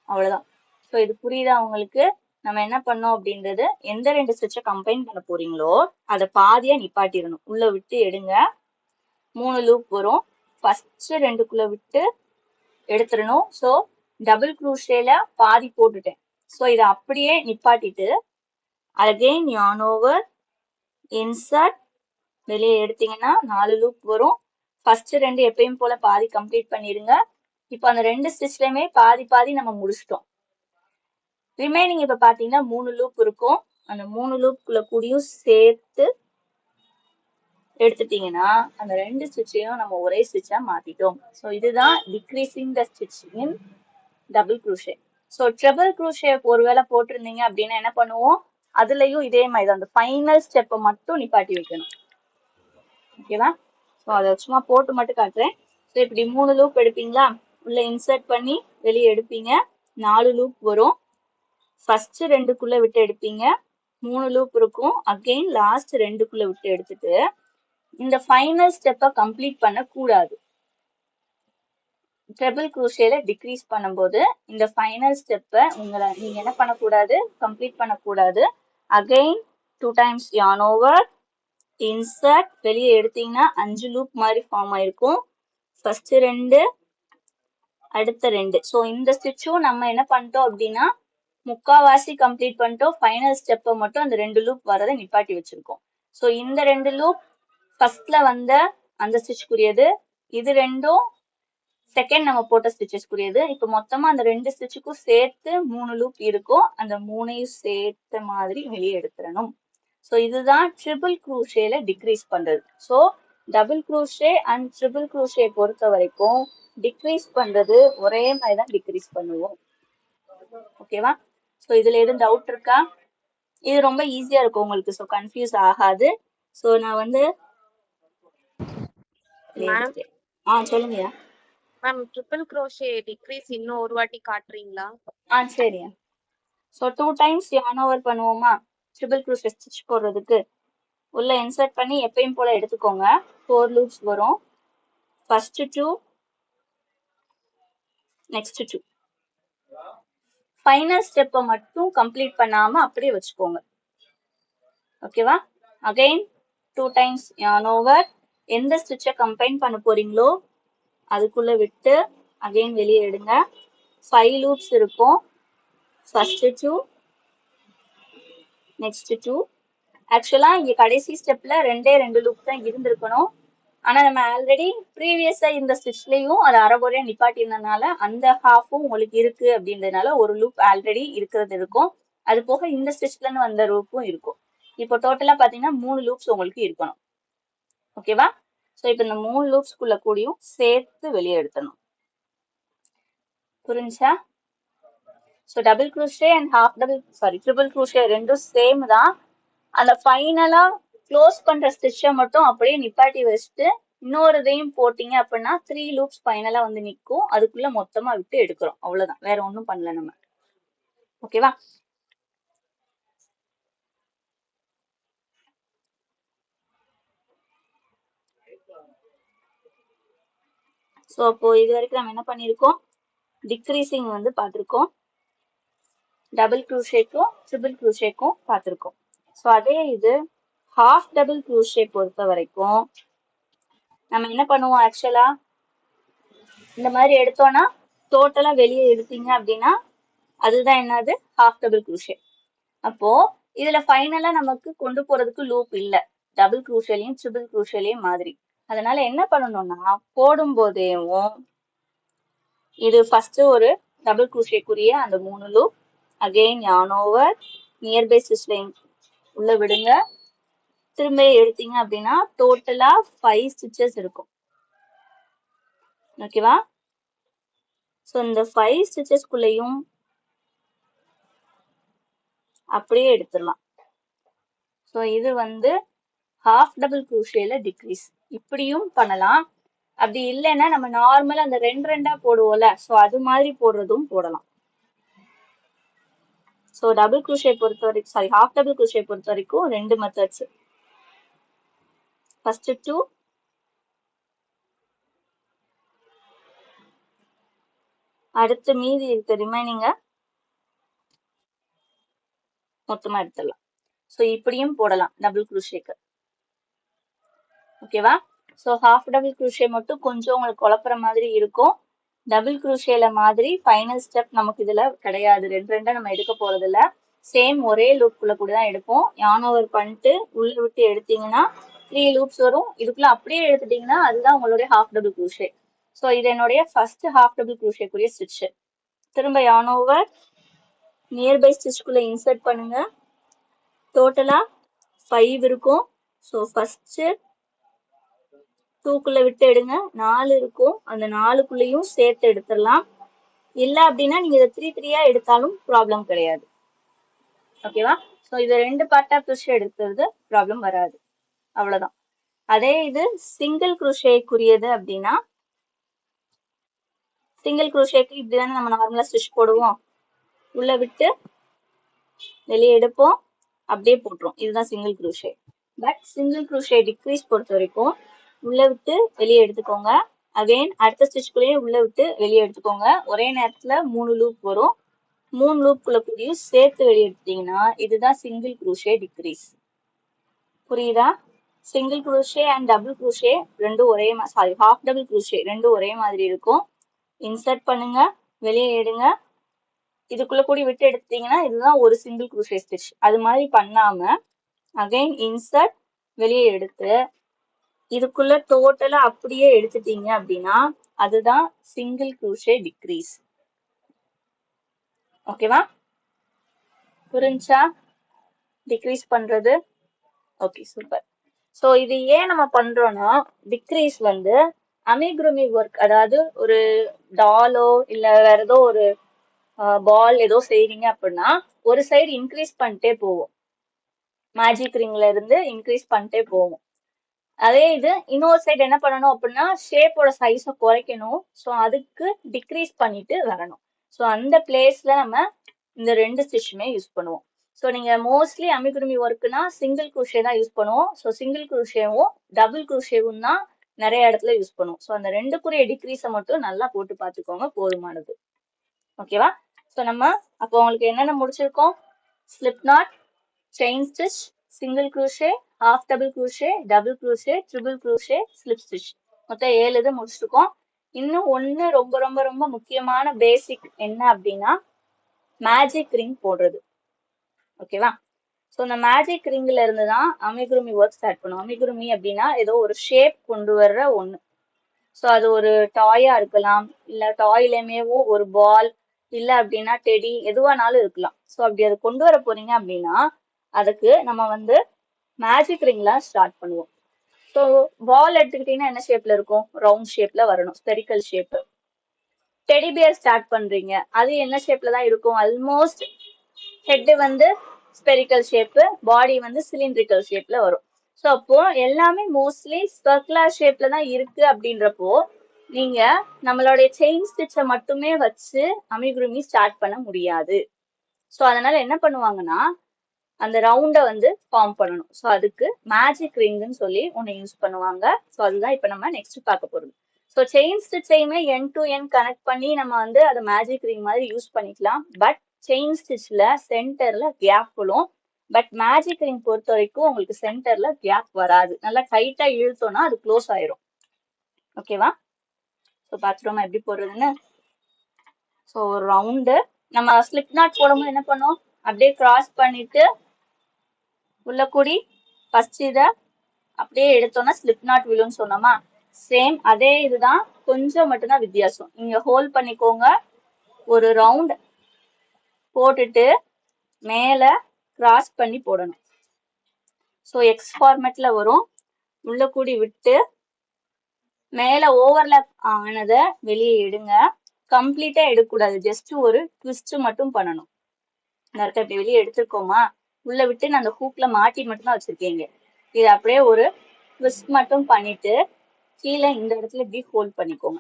அவ்வளவுதான். ஸோ இது புரியுதா உங்களுக்கு? நம்ம என்ன பண்ணோம் அப்படின்றது, எந்த 2 ஸ்டிச்சை கம்பைன் பண்ண போறீங்களோ அதை பாதியா நிப்பாட்டிடணும். உள்ள விட்டு எடுங்க, 3 லூப் வரும். ஃபர்ஸ்ட் 2குள்ள விட்டு எடுத்துடணும். ஸோ டபுள் க்ரூஷேல பாதி போட்டுட்டேன். ஸோ இதை அப்படியே நிப்பாட்டிட்டு அகைன் yarn over, insert, வெளியே எடுத்தீங்கன்னா 4 லூப் வரும். ஃபர்ஸ்ட் 2 எப்பயும் போல பாதி கம்ப்ளீட் பண்ணிருங்க. இப்போ அந்த 2 ஸ்டிச்லயுமே பாதி பாதி நம்ம முடிச்சிட்டோம். ரிமைனிங் இப்ப பாத்தீங்கன்னா 3 லூப் இருக்கும். அந்த 3 லூப்குள்ள கூடியும் சேர்த்து எடுத்துட்டீங்கன்னா அந்த 2 ஸ்டிச்சையும் நம்ம ஒரே ஸ்டிச்சா மாத்திட்டோம். ஸோ இதுதான் டிக்ரீசிங் த ஸ்டிச் இன் double crochet. So triple crochet ஒருவேளை போட்டிருந்தீங்க அப்படின்னா என்ன பண்ணுவோம்? அதுலயும் இதே மாதிரி தான், அந்த ஃபைனல் ஸ்டெப்பை மட்டும் நிப்பாட்டி வைக்கணும். ஓகேவா? ஸோ அதை சும்மா போட்டு மட்டும் காட்டுறேன். ஸோ இப்படி 3 லூப் எடுப்பீங்களா? உள்ள இன்சர்ட் பண்ணி வெளியே எடுப்பீங்க, 4 லூப் வரும். ஃபர்ஸ்ட் 2குள்ள விட்டு எடுப்பீங்க, 3 லூப் இருக்கும். அகைன் லாஸ்ட் 2குள்ள விட்டு எடுத்துட்டு இந்த ஃபைனல் ஸ்டெப்பை கம்ப்ளீட் பண்ண கூடாது. ட்ரிபிள் க்ரூஷேல டிக்ரீஸ் பண்ணும்போது இந்த ஃபைனல் ஸ்டெப்பை நீங்க என்ன பண்ணக்கூடாது? கம்ப்ளீட் பண்ணக்கூடாது. Again 2 times yarn over, insert, வெளியே எடுத்தீங்கன்னா 5 லூப் மாதிரி ஃபார்ம் ஆயிருக்கும். ஃபர்ஸ்ட் 2, அடுத்த 2. ஸோ இந்த ஸ்டிச்சும் நம்ம என்ன பண்ணிட்டோம் அப்படின்னா முக்காவாசி கம்ப்ளீட் பண்ணிட்டோம். ஃபைனல் ஸ்டெப்பை மட்டும் அந்த 2 லூப் வரதை நிப்பாட்டி வச்சிருக்கோம். ஸோ இந்த 2 லூப் ஃபர்ஸ்ட்ல வந்த அந்த ஸ்டிச்சுக்குரியது, இது ரெண்டும் செகண்ட் நம்ம போட்ட ஸ்டிச்சஸ்க்குரியது. இப்போ மொத்தமா அந்த 2 ஸ்டிச்சுக்கும் சேர்த்து 3 லூப் இருக்கும். அந்த 3ஐயும் சேர்த்த மாதிரி வெளியே எடுத்துடணும். ஸோ இதுதான் ட்ரிபிள் க்ரூஷேல டிக்ரீஸ் பண்றது. So double crochet and triple crochet பொறுத்த வரைக்கும் டிக்ரீஸ் பண்றது ஒரே மாதிரி தான் டிக்ரீஸ் பண்ணுவோம். ஓகேவா? ஸோ இதுல எதுவும் டவுட் இருக்கா? இது ரொம்ப ஈஸியா இருக்கும் உங்களுக்கு, ஸோ கன்ஃபியூஸ் ஆகாது. ஸோ நான் வந்து சொல்லுங்கயா மேம். ட்ரிபிள் க்ரோஷே டிக்ரீஸ் இன்னும் ஒரு வாட்டி காட்டுறீங்களா? சரியா. ஸோ 2 times yarn over பண்ணுவோமா? ட்ரிபிள் க்ரூஷே ஸ்டிச் போடுறதுக்கு உள்ள இன்சர்ட் பண்ணி எப்பயும் போல எடுத்துக்கோங்க. 4 லூப்ஸ் வரும். First 2, next 2. ஃபைனல் ஸ்டெப்பை மட்டும் கம்ப்ளீட் பண்ணாம அப்படியே வச்சுக்கோங்க. ஓகேவா? அகைன் 2 times yarn over, எந்த ஸ்டிச்சை கம்பைன் பண்ண போறீங்களோ அதுக்குள்ள விட்டு அகைன் வெளியே எடுங்க. 5 லூப்ஸ் இருக்கும். First 2, next 2. ஆக்சுவலா இங்க கடைசி ஸ்டெப்ல 2 லூப் தான் இருந்திருக்கணும். ஆனா நம்ம ஆல்ரெடி ப்ரீவியஸா இந்த ஸ்டிச்லயும் அது அரைகுறையா நிப்பாட்டினதுனால அந்த ஹாஃபும் உங்களுக்கு இருக்கு அப்படின்றதுனால ஒரு லூப் ஆல்ரெடி இருக்கிறது இருக்கும். அது போக இந்த ஸ்டிச்ல இருந்து வந்த லூப்பும் இருக்கும். இப்போ டோட்டலா பாத்தீங்கன்னா 3 லூப்ஸ் உங்களுக்கு இருக்கணும். ஓகேவா? சோ இப்போ இந்த 3 லூப்ஸ்குள்ள கூடியும் சேர்த்து வெளியே எடுத்துடணும். புரிஞ்சா? So double crochet and triple crochet ரெண்டும் சேம் தான். அந்த ஃபைனலா க்ளோஸ் பண்ற ஸ்டிச்சை மட்டும் அப்படியே நிப்பாட்டி வச்சுட்டு இன்னொரு இதையும் போட்டீங்க அப்படின்னா 3 லூப்ஸ் ஃபைனலா வந்து நிற்கும். அதுக்குள்ள மொத்தமா விட்டு எடுக்கிறோம். அவ்வளவுதான், வேற ஒன்றும் பண்ணல நம்ம. ஓகேவா? ஸோ அப்போ இது வரைக்கும் நம்ம என்ன பண்ணியிருக்கோம், டிக்ரீசிங் வந்து பார்த்துருக்கோம், டபுள் க்ரூஷேக்கும் ட்ரிபிள் க்ரூஷேக்கும் பார்த்துருக்கோம். ஸோ அதே இது ஹாஃப் டபுள் க்ரூஷே பொறுத்த வரைக்கும் நம்ம என்ன பண்ணுவோம், ஆக்சுவலா இந்த மாதிரி எடுத்தோம்னா டோட்டலா வெளியே எடுத்தீங்க அப்படின்னா அதுதான் என்னது, ஹாஃப் டபுள் க்ரூஷே. அப்போ இதுல ஃபைனலா நமக்கு கொண்டு போறதுக்கு லூப் இல்ல, டபுள் க்ரூஷேலையும் ட்ரிபிள் க்ரூஷேலையும் மாதிரி. அதனால என்ன பண்ணணும்னா போடும் போதேவும் இது ஃபர்ஸ்ட் ஒரு டபுள் க்ரூஷேக்குரிய அந்த 3 loop, again yarn over, nearby ஸ்டிச்ல உள்ள விடுங்க, திரும்ப எடுத்தீங்க அப்படின்னா டோட்டலா 5 ஸ்டிச்சஸ் இருக்கும். ஓகேவா? ஸோ இந்த 5 ஸ்டிச்சஸ்குள்ளேயும் அப்படியே எடுத்துடலாம். ஸோ இது வந்து ஹாஃப் டபுள் க்ரூஷேல டிக்ரீஸ். இப்படியும் பண்ணலாம். அப்படி இல்லைன்னா நம்ம நார்மலா அந்த ரெண்டா போடுவோம்ல, ஸோ அது மாதிரி போடுறதும் போடலாம். ஸோ டபுள் க்ரூஷே பொறுத்த வரைக்கும் ஹாஃப் டபுள் க்ரூஷே பொறுத்த வரைக்கும் 2 மெத்தட்ஸ். ஃபர்ஸ்ட் 2, அடுத்து மீதி இருக்க ரிமைனிங்க மொத்தமா எடுத்துடலாம். ஸோ இப்படியும் போடலாம் டபுள் க்ரூஷேக்கு. ஓகேவா? ஸோ ஹாஃப் டபுள் க்ரூஷே மட்டும் கொஞ்சம் உங்களுக்கு குழப்புற மாதிரி இருக்கும். டபுள் க்ரூஷேல மாதிரி ஃபைனல் ஸ்டெப் நமக்கு இதுல கிடையாது, ரெண்டா நம்ம எடுக்க போறது இல்ல. சேம் ஒரே லூப்குள்ள கூட தான் எடுப்போம். yarn ஓவர் பண்ணிட்டு உள்ள விட்டு எடுத்தீங்கன்னா 3 லூப்ஸ் வரும். இதுக்குள்ள அப்படியே எடுத்துட்டீங்கன்னா அதுதான் உங்களுடைய ஹாஃப் டபுள் க்ரூஷே. ஸோ இது என்னுடைய ஃபர்ஸ்ட் ஹாஃப் டபுள் க்ரூஷேக்குரிய ஸ்டிச். திரும்ப yarn ஓவர், நியர்பை ஸ்டிச்குள்ள இன்சர்ட் பண்ணுங்க. டோட்டலா 5 இருக்கும். ஸோ ஃபர்ஸ்ட் 2குள்ள விட்டு எடுங்க, 4 இருக்கும். அந்த 4குள்ளேயும் சேர்த்து எடுத்துடலாம். இல்ல அப்படின்னா நீங்க இதை 3 எடுத்தாலும் ப்ராப்ளம் கிடையாது. ஓகேவா? ஸோ இது 2 பார்ட்டா பிரிச்சு எடுக்கிறது ப்ராப்ளம் வராது. அவ்வளவுதான். அதே இது சிங்கிள் க்ரூஷேக்குரியது அப்படின்னா, சிங்கிள் க்ரூஷேக்கு இப்படிதானே நம்ம நார்மலா ஸ்டிச் போடுவோம், உள்ள விட்டு வெளியே எடுப்போம், அப்படியே போட்டுரும். இதுதான் single crochet. But single crochet decrease பொறுத்த வரைக்கும் உள்ள விட்டு வெளியே எடுத்துக்கோங்க, அகைன் அடுத்த ஸ்டிச்குள்ளேயே உள்ள விட்டு வெளியே எடுத்துக்கோங்க. ஒரே நேரத்துல 3 லூப் வரும். 3 லூப்குள்ள கூடியும் சேர்த்து வெளியே எடுத்தீங்கன்னா இதுதான் சிங்கிள் க்ரூஷே டிக்ரீஸ். புரியுதா? Single crochet and double crochet ரெண்டும் ஒரே ஹாஃப் டபுள் க்ரூஷே ரெண்டும் ஒரே மாதிரி இருக்கும். இன்சர்ட் பண்ணுங்க, வெளியே எடுங்க, இதுக்குள்ள கூடி விட்டு எடுத்தீங்கன்னா இதுதான் ஒரு சிங்கிள் க்ரூஷே ஸ்டிச். அது மாதிரி பண்ணாம அகைன் இன்சர்ட், வெளியே எடுத்து இதுக்குள்ள டோட்டலா அப்படியே எடுத்துட்டீங்க அப்படின்னா அதுதான் சிங்கிள் க்ரூஷே டிக்ரீஸ். ஓகேவா? புரிஞ்சா டிக்ரீஸ் பண்றது? Okay, super. ஸோ இது ஏன் நம்ம பண்றோம்னா, டிக்ரீஸ் வந்து அமிகுருமி ஒர்க், அதாவது ஒரு டாலோ இல்ல வேற ஏதோ ஒரு பால் ஏதோ செய்றீங்க அப்படின்னா ஒரு சைடு இன்க்ரீஸ் பண்ணிட்டே போவோம், மேஜிக் ரிங்ல இருந்து இன்க்ரீஸ் பண்ணிட்டே போவோம். அதே இது இன்னொரு சைடு என்ன பண்ணணும் அப்படின்னா ஷேப்போட சைஸை குறைக்கணும். ஸோ அதுக்கு டிக்ரீஸ் பண்ணிட்டு வரணும். ஸோ அந்த பிளேஸ்ல நம்ம இந்த 2 ஸ்டிச்சுமே யூஸ் பண்ணுவோம். ஸோ நீங்க மோஸ்ட்லி அமிகுருமி ஒர்க்குனா சிங்கிள் க்ரூஷே தான் யூஸ் பண்ணுவோம். ஸோ சிங்கிள் க்ரூஷேவும் டபுள் க்ரூஷேவும் தான் நிறைய இடத்துல யூஸ் பண்ணுவோம். ஸோ அந்த ரெண்டுக்குரிய டிக்ரீஸை மட்டும் நல்லா போட்டு பார்த்துக்கோங்க, போதுமானது. ஓகேவா? ஸோ நம்ம அப்போ உங்களுக்கு என்னென்ன முடிச்சிருக்கோம், slip not, chain stitch, single crochet, half double crochet, double crochet, triple crochet, slip stitch, மொத்தம் 7 இது முடிச்சிருக்கோம். இன்னும் ஒன்று ரொம்ப ரொம்ப ரொம்ப முக்கியமான பேசிக் என்ன அப்படின்னா மேஜிக் ரிங் போடுறது. ஓகேவா? ஸோ இந்த மேஜிக் ரிங்ல இருந்து தான் அமிகுருமி ஒர்க் ஸ்டார்ட் பண்ணுவோம். அமிகுருமி அப்படின்னா ஏதோ ஒரு ஷேப் கொண்டு வர்ற ஒன்று. ஸோ அது ஒரு டாயா இருக்கலாம், இல்லை டாயிலேயுமேவோ ஒரு பால், இல்லை அப்படின்னா டெடி, எதுவானாலும் இருக்கலாம். ஸோ அப்படி அது கொண்டு வர போறீங்க அப்படின்னா அதுக்கு நம்ம வந்து மேஜிக் ரிங்ல ஸ்டார்ட் பண்ணுவோம். ஸோ பால் எடுத்துக்கிட்டீங்கன்னா என்ன ஷேப்ல இருக்கும்? ரவுண்ட் ஷேப்ல வரணும், spherical shape. Teddy bear start பண்றீங்க, அது என்ன ஷேப்ல தான் இருக்கும்? ஆல்மோஸ்ட் ஹெட் வந்து ஸ்பெரிக்கல் ஷேப், பாடி வந்து சிலிண்ட்ரிக்கல் ஷேப்ல வரும். ஸோ அப்போ எல்லாமே மோஸ்ட்லி சர்க்குலர் ஷேப்ல தான் இருக்கு. அப்படின்றப்போ நீங்க நம்மளுடைய செயின் ஸ்டிச்சை மட்டுமே வச்சு அமிகுருமி ஸ்டார்ட் பண்ண முடியாது. ஸோ அதனால என்ன பண்ணுவாங்கன்னா அந்த ரவுண்டை வந்து ஃபார்ம் பண்ணணும். ஸோ அதுக்கு மேஜிக் ரிங்னு சொல்லி ஒன்று யூஸ் பண்ணுவாங்க. ஸோ அதுதான் இப்போ நம்ம நெக்ஸ்ட் பார்க்க போறது. ஸோ செயின் ஸ்டிச்சையுமே என் டு என் கனெக்ட் பண்ணி நம்ம வந்து அதை மேஜிக் ரிங் மாதிரி யூஸ் பண்ணிக்கலாம். பட் செயின் ஸ்டிச்ல சென்டர்ல கேப் விழும். பட் மேஜிக் ரிங் பொறுத்த வரைக்கும் உங்களுக்கு சென்டர்ல கேப் வராது. நல்லா டைட்டா இழுத்தோம்னா அது க்ளோஸ் ஆயிரும். ஓகேவா? ஸோ பார்த்துட்டோமா எப்படி போடுறதுன்னு? ஸோ ஒரு ரவுண்டு நம்ம ஸ்லிப் நாட் போடும்போது என்ன பண்ணோம்? அப்படியே கிராஸ் பண்ணிட்டு உள்ள கூடி ஃபர்ஸ்ட் இதை அப்படியே எடுத்தோம்னா ஸ்லிப் நாட் விழுன்னு சொன்னோமா? சேம் அதே இதுதான், கொஞ்சம் மட்டும்தான் வித்தியாசம். நீங்க ஹோல்ட் பண்ணிக்கோங்க, ஒரு ரவுண்ட் போட்டுட்டு மேல கிராஸ் பண்ணி போடணும். ஸோ எக்ஸ் ஃபார்மேட்ல வரும். உள்ள கூடி விட்டு மேல ஓவர்லாப் ஆனதை வெளியே எடுங்க. கம்ப்ளீட்டா எடுக்கக்கூடாது, ஜஸ்ட் ஒரு ட்விஸ்ட் மட்டும் பண்ணணும். இந்த இருக்க இப்படி வெளியே எடுத்துருக்கோமா, உள்ள விட்டு நான் அந்த ஹூக்ல மாட்டி மட்டும் தான் வச்சிருக்கீங்க. இது அப்படியே ஒரு ட்விஸ்ட் மட்டும் பண்ணிட்டு கீழே இந்த இடத்துல இப்படி ஹோல்ட் பண்ணிக்கோங்க.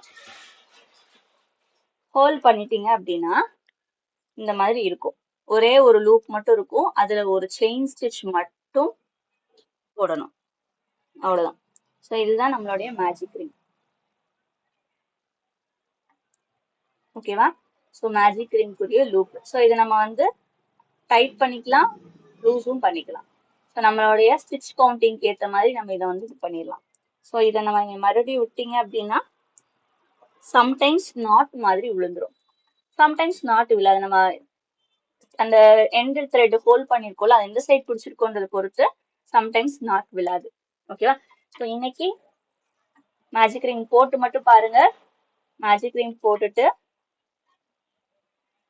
ஹோல்ட் பண்ணிட்டீங்க அப்படின்னா இந்த மாதிரி இருக்கும். ஒரே ஒரு லூப் மட்டும் இருக்கும், அதுல ஒரு செயின் ஸ்டிச் மட்டும் போடணும். அவ்வளவுதான். ஸோ இதுதான் நம்மளுடைய மேஜிக் ரிங். ஓகேவா? ஸோ மேஜிக் ரிங்குரிய லூப். ஸோ இதை நம்ம வந்து டைட் பண்ணிக்கலாம், லூஸும் பண்ணிக்கலாம். ஸோ நம்மளுடைய ஸ்டிச் கவுண்டிங்க்கு ஏற்ற மாதிரி நம்ம இதை வந்து இது பண்ணிடலாம். ஸோ இதை நம்ம இங்கே மறுபடியும் விட்டீங்க அப்படின்னா சம்டைம்ஸ் நாட் மாதிரி விழுந்துரும், சம்டைம்ஸ் நாட் விழாது. நம்ம அந்த எண்ட் த்ரெட் ஹோல்ட் பண்ணிருக்கோம்ல, அது எந்த சைட் பிடிச்சிருக்கோன்றதை பொறுத்து சம்டைம்ஸ் நாட் விழாது. ஓகேவா? ஸோ இன்னைக்கு மேஜிக் ரிங் போட்டு மட்டும் பாருங்க. மேஜிக் ரிங் போட்டுட்டு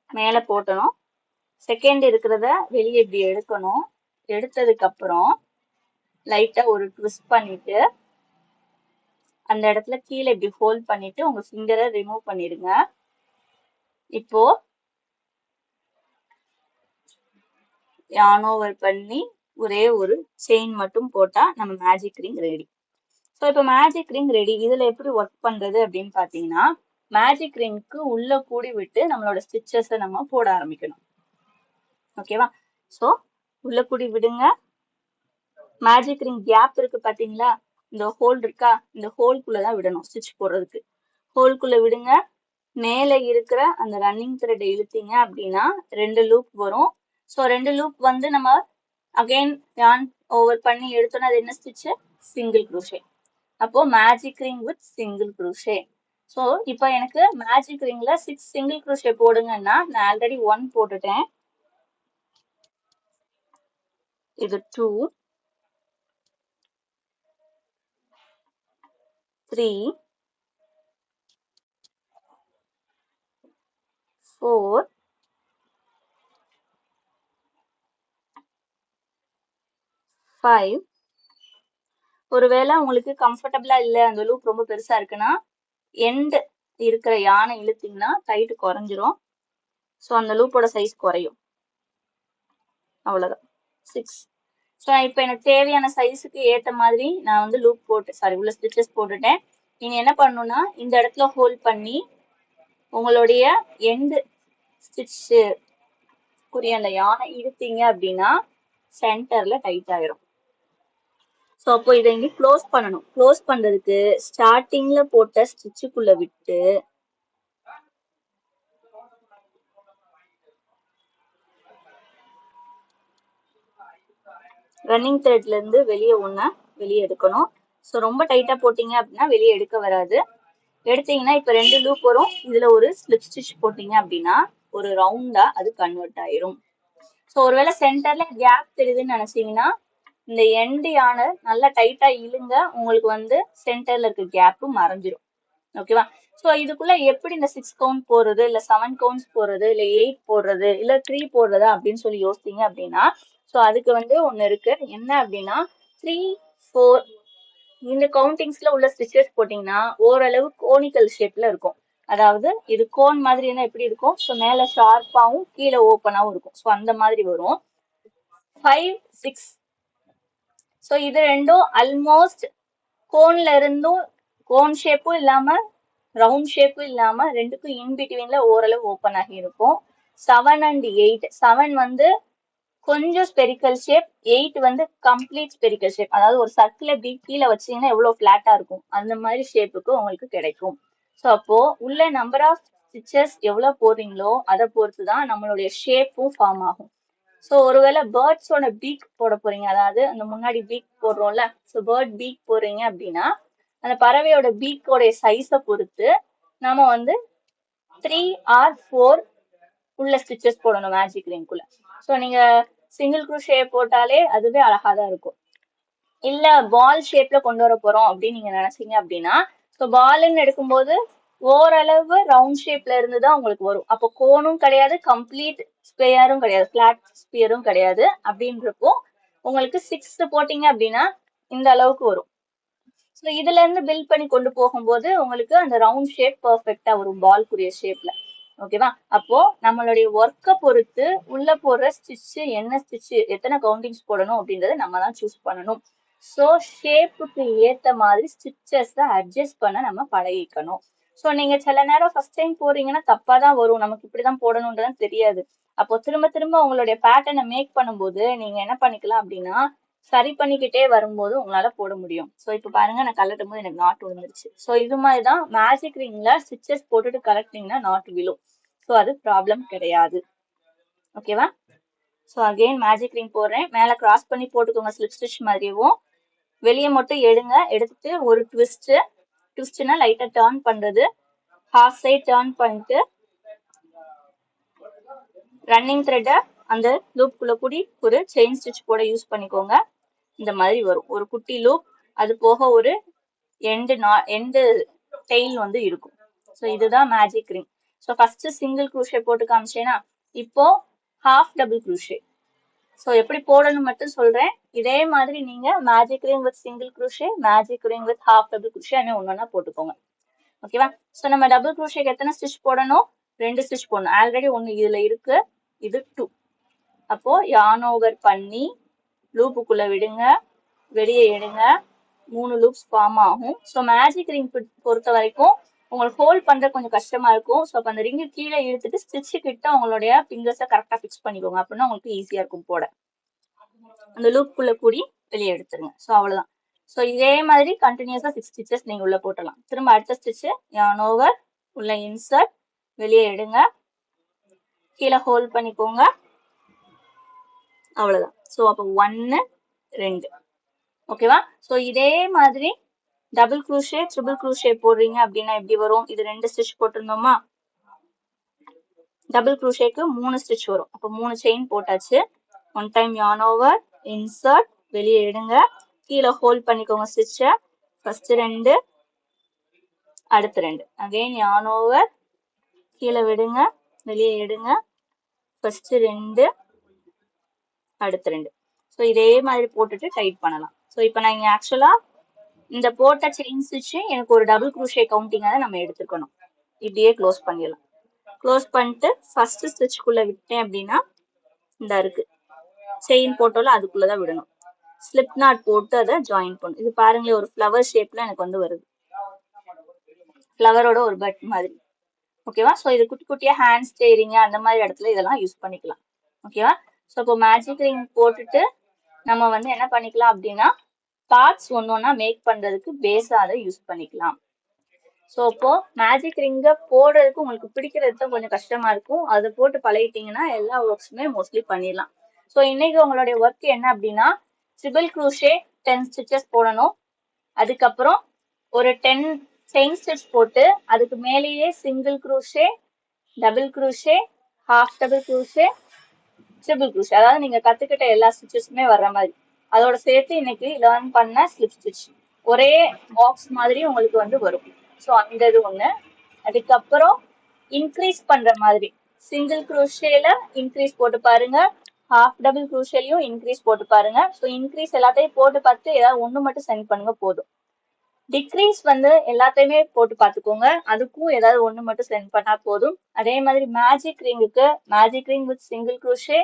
மேல போட்டணும். செகண்ட் இருக்கிறத வெளியே இப்படி எடுக்கணும். எடுத்ததுக்கு அப்புறம் லைட்டா ஒரு ட்விஸ்ட் பண்ணிட்டு அந்த இடத்துல கீழே இப்படி ஹோல்ட் பண்ணிட்டு உங்க ஃபிங்கரை ரிமூவ் பண்ணிடுங்க. இப்போ யான் ஓவர் பண்ணி ஒரே ஒரு செயின் மட்டும் போட்டா நம்ம மேஜிக் ரிங் ரெடி. ஸோ இப்போ மேஜிக் ரிங் ரெடி. இதுல எப்படி ஒர்க் பண்றது அப்படின்னு பாத்தீங்கன்னா, மேஜிக் ரிங்க்கு உள்ள கூடி விட்டு நம்மளோட ஸ்டிச்சஸை நம்ம போட ஆரம்பிக்கணும். ஓகேவா? ஸோ உள்ள கூடி விடுங்க. மேஜிக் ரிங் கேப் இருக்கு பாத்தீங்களா, இந்த ஹோல் இருக்கா, இந்த ஹோல்குள்ளதான் விடணும் ஸ்டிச் போடுறதுக்கு. ஹோல்குள்ள விடுங்க. மேல இருக்கிற அந்த ரன்னிங் த்ரெட் இழுத்தீங்க அப்படின்னா 2 லூப் வரும். ஸோ 2 லூப் வந்து நம்ம அகைன் யான் ஓவர் பண்ணி எடுத்தோம்னா அது என்ன ஸ்டிச்? Single crochet. அப்போ magic ring with single crochet. So இப்போ எனக்கு மேஜிக் ரிங்ல 6 சிங்கிள் குரூஷே போடுங்கன்னா நான் ஆல்ரெடி 1 போட்டுட்டேன். இது 2, 3, 4, 5. ஒருவேளை உங்களுக்கு கம்ஃபர்டபுளா இல்ல, அந்த லூப் ரொம்ப பெருசா இருக்குன்னா எண்ட் இருக்கிற யானை இழுத்தீங்கன்னா டைட் குறைஞ்சிரும். ஸோ அந்த லூப்போட சைஸ் குறையும். அவ்வளவுதான், 6. ஸோ இப்போ எனக்கு தேவையான சைஸுக்கு ஏற்ற மாதிரி நான் வந்து லூப் போட்டு உள்ள ஸ்டிச்சஸ் போட்டுட்டேன். நீங்க என்ன பண்ணணும்னா இந்த இடத்துல ஹோல்ட் பண்ணி உங்களுடைய எண்ட் ஸ்டிச் புரிய அந்த யானை இழுத்தீங்க அப்படின்னா சென்டர்ல டைட் ஆயிரும். ஸோ அப்போ இதை இங்கே க்ளோஸ் பண்ணணும். க்ளோஸ் பண்றதுக்கு ஸ்டார்டிங்ல போட்ட ஸ்டிச்சுக்குள்ள விட்டு ரன்னிங் த்ரெட்ல இருந்து வெளியே எடுக்கணும். ஸோ ரொம்ப டைட்டா போட்டீங்க அப்படின்னா வெளியே எடுக்க வராது. எடுத்தீங்கன்னா இப்ப 2 லூப் வரும், இதுல ஒரு ஸ்லிப் ஸ்டிச் போட்டீங்க அப்படின்னா ஒரு ரவுண்டா அது கன்வெர்ட் ஆயிரும். ஸோ ஒருவேளை சென்டர்ல கேப் தெரியுதுன்னு நினைச்சீங்கன்னா இந்த எண்ட் யானை நல்லா டைட்டா இழுங்க, உங்களுக்கு வந்து சென்டர்ல இருக்க கேப்பும் மறைஞ்சிரும். ஓகேவா? ஸோ இதுக்குள்ள எப்படி இந்த 6 கவுண்ட் போடுறது, இல்ல 7 கவுண்ட்ஸ் போடுறது, இல்ல 8 போடுறது, இல்ல 3 போடுறதா அப்படின்னு சொல்லி யோசித்தீங்க அப்படின்னா ஸோ அதுக்கு வந்து ஒண்ணு இருக்கு. என்ன அப்படின்னா 3 4 இந்த கவுண்டிங்ஸ்ல உள்ள ஸ்டிச்சஸ் போட்டீங்கன்னா ஓரளவு கோனிக்கல் ஷேப்ல இருக்கும். அதாவது இது கோன் மாதிரி இருந்தா எப்படி இருக்கும், ஸோ மேல ஷார்ப்பாவும் கீழே ஓப்பனாவும் இருக்கும். ஸோ அந்த மாதிரி வரும். 5 6. ஸோ இது ரெண்டும் ஆல்மோஸ்ட் கோன்ல இருந்தும் கோன் ஷேப்பும் இல்லாம ரவுண்ட் ஷேப்பும் இல்லாம ரெண்டுக்கும் இன் பிட்வீன்ல ஓரளவு ஓப்பன் ஆகி இருக்கும். 7 and 8. 7 வந்து கொஞ்சம் ஸ்பெரிக்கல் ஷேப், 8 வந்து கம்ப்ளீட் ஸ்பெரிக்கல் ஷேப். அதாவது ஒரு சர்க்கிள் எப்படி கீழே வச்சீங்கன்னா எவ்வளவு பிளாட்டா இருக்கும் அந்த மாதிரி ஷேப்புக்கு உங்களுக்கு கிடைக்கும். ஸோ அப்போ உள்ள நம்பர் ஆஃப் ஸ்டிச்சஸ் எவ்வளவு போடுறீங்களோ அதை பொறுத்து தான் நம்மளுடைய ஷேப்பும் ஃபார்ம் ஆகும். ஸோ ஒருவேளை பேர்ட்ஸோட பீக் போட போறீங்க, அதாவது அந்த முன்னாடி பீக் போடுறோம்ல, ஸோ பேர்ட் பீக் போடுறீங்க அப்படின்னா அந்த பறவையோட பீக்கோடைய சைஸை பொறுத்து நம்ம வந்து 3 or 4 உள்ள ஸ்டிச்சஸ் போடணும் மேஜிக் ரிங்குள்ள. ஸோ நீங்க சிங்கிள் க்ரூஷே போட்டாலே அதுவே அழகா தான் இருக்கும். இல்ல பால் ஷேப்ல கொண்டு வர போறோம் அப்படின்னு நீங்க நினைச்சீங்க அப்படின்னா, ஸோ பால்னு எடுக்கும்போது ஓரளவு ரவுண்ட் ஷேப்ல இருந்து தான் உங்களுக்கு வரும். அப்போ கோனும் கிடையாது, கம்ப்ளீட் ஸ்கொயரும் கிடையாது, பிளாட் ஸ்பியரும் கிடையாது. அப்படின்றப்போ உங்களுக்கு 6 போட்டீங்க அப்படின்னா இந்த அளவுக்கு வரும். ஸோ இதுல இருந்து பில்ட் பண்ணி கொண்டு போகும்போது உங்களுக்கு அந்த ரவுண்ட் ஷேப் பர்ஃபெக்டா வரும் பால்குரிய ஷேப்ல. ஓகேவா? அப்போ நம்மளுடைய ஒர்க்கை பொறுத்து உள்ள போடுற ஸ்டிச் என்ன ஸ்டிச் எத்தனை கவுண்டிங்ஸ் போடணும் அப்படின்றத நம்ம தான் சூஸ் பண்ணணும். ஸோ ஷேப்புக்கு ஏத்த மாதிரி ஸ்டிச்சஸ் அட்ஜஸ்ட் பண்ண நம்ம பழகிக்கணும். ஸோ நீங்க சில நேரம் ஃபர்ஸ்ட் டைம் போறீங்கன்னா தப்பா தான் வரும், நமக்கு இப்படிதான் போடணும்ன்றது தெரியாது. அப்போ திரும்ப திரும்ப உங்களுடைய பேட்டர்னை மேக் பண்ணும்போது நீங்க என்ன பண்ணிக்கலாம் அப்படின்னா சரி பண்ணிக்கிட்டே வரும்போது உங்களால போட முடியும். ஸோ இப்போ பாருங்க நான் கலட்டும் போது எனக்கு நாட் விழுந்துருச்சு. ஸோ இது மாதிரி தான் மேஜிக் ரிங்ல ஸ்டிச்சஸ் போட்டுட்டு கலட்டினீங்கன்னா நாட் விழும். ஸோ அது ப்ராப்ளம் கிடையாது. ஓகேவா? ஸோ அகெயின் மேஜிக் ரிங் போடுறேன், மேலே கிராஸ் பண்ணி போட்டுக்கோங்க ஸ்லிப் ஸ்டிச் மாதிரியும். வெளியே மட்டும் எடுங்க, எடுத்துட்டு ஒரு ட்விஸ்ட்னா லைட்டா டர்ன் பண்றது, ஹாஃப் சைட் டர்ன் பண்ணிட்டு ரன்னிங் த்ரெட்டை அந்த லூப்குள்ள கூடி ஒரு செயின் ஸ்டிச் போட யூஸ் பண்ணிக்கோங்க. இந்த மாதிரி வரும் ஒரு குட்டி லூப், அது போக ஒரு எண்டு டெயில் வந்து இருக்கும். ஸோ இதுதான் magic ring. So first single crochet போட்டு காமிச்சேன்னா இப்போ ஹாஃப் டபுள் க்ரூஷே. ஸோ எப்படி போடணும் மட்டும் சொல்றேன். இதே மாதிரி நீங்க magic ring with single crochet, magic ring with half double crochet ஒன்னொன்னா போட்டுக்கோங்க. ஓகேவா? ஸோ நம்ம டபுள் க்ரூஷேக்கு எத்தனை ஸ்டிச் போடணும்? 2 ஸ்டிச் போடணும். ஆல்ரெடி ஒன்று இதுல இருக்கு, இது 2. அப்போ yarn over பண்ணி லூப்புக்குள்ள விடுங்க, வெளியே எடுங்க, 3 லூப்ஸ் ஃபார்ம் ஆகும். ஸோ மேஜிக் ரிங் பொறுத்த வரைக்கும் உங்களுக்கு ஹோல்ட் பண்ற கொஞ்சம் கஷ்டமா இருக்கும். ஸோ அப்போ அந்த ரிங்கு கீழே இழுத்துட்டு ஸ்டிச்சு கிட்ட உங்களுடைய ஃபிங்கர்ஸை கரெக்டா ஃபிக்ஸ் பண்ணிக்கோங்க, அப்படின்னா உங்களுக்கு ஈஸியா இருக்கும் போட. அந்த லூப்புக்குள்ள கூடி வெளியே எடுத்துருங்க. ஸோ அவ்வளவுதான். ஸோ இதே மாதிரி கண்டினியூஸா 6 ஸ்டிச்சஸ் நீங்க உள்ள போட்டலாம். திரும்ப அடுத்த ஸ்டிச் yarn over, உள்ள இன்சர்ட், வெளியே எடுங்க, கீழே ஹோல்ட் பண்ணிக்கோங்க, அவ்வளவுதான். ஸோ அப்போ 1 2. ஓகேவா? ஸோ இதே மாதிரி டபுள் க்ரூஷே ட்ரிபிள் க்ரூஷே போடுறீங்க அப்படின்னா எப்படி வரும்? இது 2 ஸ்டிச் போட்டிருந்தோமா, டபுள் க்ரூஷேக்கு 3 ஸ்டிச் வரும். அப்போ 3 செயின் போட்டாச்சு. 1 டைம் yarn over, இன்சர்ட், வெளியே எடுங்க, கீழே ஹோல்ட் பண்ணிக்கோங்க ஸ்டிச்சை, ஃபர்ஸ்ட் 2, அடுத்த 2. அகைன் yarn over, கீழே விடுங்க, வெளியே எடுங்க, ஃபர்ஸ்ட் 2, அடுத்த 2. ஸோ இதே மாதிரி போட்டுட்டு டைட் பண்ணலாம். ஸோ இப்போ நான் இங்கே ஆக்சுவலா இந்த போட்ட செயின் ஸ்டிச் எனக்கு ஒரு டபுள் க்ரூஷே கவுண்டிங்காக நம்ம எடுத்துக்கணும். இப்படியே க்ளோஸ் பண்ணிடலாம். க்ளோஸ் பண்ணிட்டு ஃபர்ஸ்ட் ஸ்டிச்சுக்குள்ள விட்டேன் அப்படின்னா இந்த இருக்கு செயின் போட்டோல அதுக்குள்ளதான் விடணும். ஸ்லிப் நாட் போட்டு அதை ஜாயின் பண்ணும். இது பாருங்களேன், ஒரு ஃப்ளவர் ஷேப்ல எனக்கு வந்து வருது, ஃப்ளவரோட ஒரு பட் மாதிரி. ஓகேவா? ஸோ இது குட்டி குட்டியா ஹேண்ட் ஸ்டேரிங் அந்த மாதிரி இடத்துல இதெல்லாம் யூஸ் பண்ணிக்கலாம். ஓகேவா? ஸோ இப்போ மேஜிக் ரிங் போட்டுட்டு நம்ம வந்து என்ன பண்ணிக்கலாம் அப்படின்னா பார்ட்ஸ் ஒன்னொன்னா மேக் பண்றதுக்கு பேஸா அதை யூஸ் பண்ணிக்கலாம். ஸோ இப்போ மேஜிக் ரிங்கை போடுறதுக்கு உங்களுக்கு பிடிக்கிறது தான் கொஞ்சம் கஷ்டமா இருக்கும். அதை போட்டு பழகிட்டீங்கன்னா எல்லா ஒர்க்ஸுமே மோஸ்ட்லி பண்ணிடலாம். ஸோ இன்னைக்கு உங்களுடைய ஒர்க் என்ன அப்படின்னா ட்ரிபிள் க்ரூஷே 10 ஸ்டிச்சஸ் போடணும். அதுக்கப்புறம் ஒரு 10 செயின் ஸ்டிச் போட்டு அதுக்கு மேலேயே single crochet, double crochet, half double crochet, triple crochet, அதாவது நீங்க கத்துக்கிட்ட எல்லா ஸ்டிச்சஸுமே வர்ற மாதிரி அதோட சேர்த்து இன்னைக்கு லேர்ன் பண்ண ஸ்லிப் ஸ்டிச் ஒரே பாக்ஸ் மாதிரி உங்களுக்கு வந்து வரும். ஸோ அந்த இது ஒண்ணு. அதுக்கப்புறம் இன்க்ரீஸ் பண்ற மாதிரி சிங்கிள் க்ரூஷேல இன்க்ரீஸ் போட்டு பாருங்க, ஹாஃப் டபுள் க்ரூஷியலையும் இன்க்ரீஸ் போட்டு பாருங்க. ஸோ இன்க்ரீஸ் எல்லாத்தையும் போட்டு பார்த்து ஏதாவது ஒன்று மட்டும் சென்ட் பண்ணுங்க போதும். டிக்ரீஸ் வந்து எல்லாத்தையுமே போட்டு பார்த்துக்கோங்க, அதுக்கும் ஏதாவது ஒன்று மட்டும் சென்ட் பண்ணா போதும். அதே மாதிரி மேஜிக் ரிங்குக்கு magic ring with single crochet,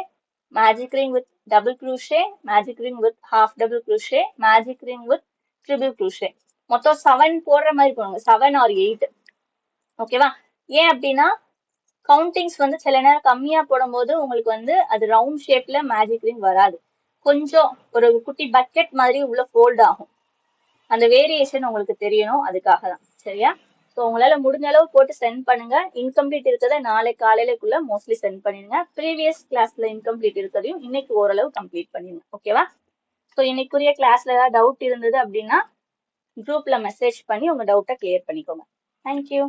magic ring with double crochet, magic ring with half double crochet, magic ring with triple crochet, மொத்தம் 7 போடுற மாதிரி போடுங்க, 7 or 8. ஓகேவா? ஏன் அப்படின்னா கவுண்டிங்ஸ் வந்து சில நேரம் கம்மியா போடும்போது உங்களுக்கு வந்து அது ரவுண்ட் ஷேப்ல மேஜிக் ரிங் வராது, கொஞ்சம் ஒரு குட்டி பக்கெட் மாதிரி உள்ள ஃபோல்ட் ஆகும். அந்த வேரியேஷன் உங்களுக்கு தெரியணும், அதுக்காக தான். சரியா? ஸோ உங்களால முடிஞ்ச அளவு போட்டு சென்ட் பண்ணுங்க. இன்கம்ப்ளீட் இருக்கிறத நாளை காலையிலக்குள்ள மோஸ்ட்லி சென்ட் பண்ணிடுங்க. ப்ரீவியஸ் கிளாஸ்ல இன்கம்ப்ளீட் இருக்கிறதையும் இன்னைக்கு ஓரளவு கம்ப்ளீட் பண்ணிடுங்க. ஓகேவா? ஸோ இன்னைக்குரிய கிளாஸ்ல ஏதாவது டவுட் இருந்தது அப்படின்னா குரூப்ல மெசேஜ் பண்ணி உங்க டவுட்டை கிளியர் பண்ணிக்கோங்க. தேங்க்யூ.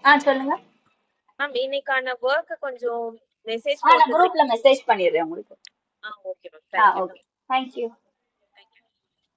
மேம் சொல்லுங்க மேம். இன்னைக்கான ஒர்க் கொஞ்சம் மெசேஜ் நான் குரூப்ல மெசேஜ் பண்ணிடுறேன் உங்களுக்கு. Okay ma'am. Okay, thank you.